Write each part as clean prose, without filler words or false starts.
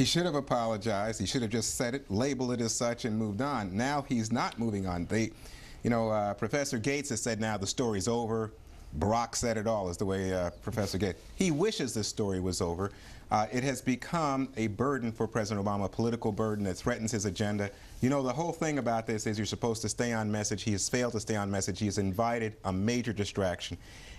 He should have apologized. He should have just said it, labeled it as such, and moved on. Now he's not moving on. Professor Gates has said now the story's over. Barack said it all, is the way Professor Gates. He wishes this story was over. It has become a burden for President Obama, a political burden that threatens his agenda. You know, the whole thing about this is you're supposed to stay on message. He has failed to stay on message. He has invited a major distraction.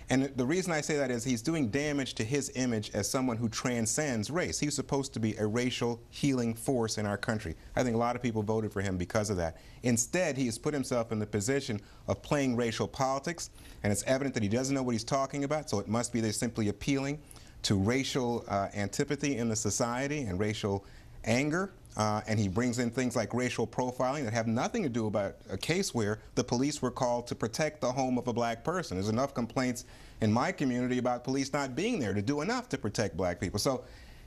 And the reason I say that is he's doing damage to his image as someone who transcends race. He's supposed to be a racial healing force in our country. I think a lot of people voted for him because of that. Instead, he has put himself in the position of playing racial politics, and it's evident that he doesn't know what he's talking about, so it must be they're simply appealing to racial antipathy in the society and racial anger. And he brings in things like racial profiling that have nothing to do about a case where the police were called to protect the home of a black person. There's enough complaints in my community about police not being there to do enough to protect black people. So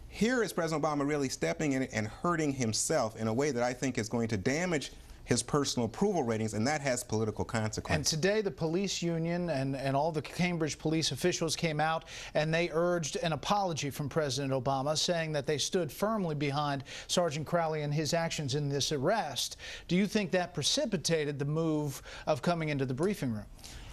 here is President Obama really stepping in and hurting himself in a way that I think is going to damage his personal approval ratings, and that has political consequences. And today the police union and all the Cambridge police officials came out and they urged an apology from President Obama, saying that they stood firmly behind Sergeant Crowley and his actions in this arrest. Do you think that precipitated the move of coming into the briefing room?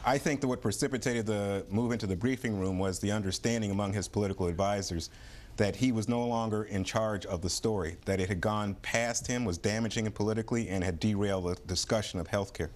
I think that what precipitated the move into the briefing room was the understanding among his political advisors that he was no longer in charge of the story, that it had gone past him, was damaging him politically, and had derailed the discussion of health care.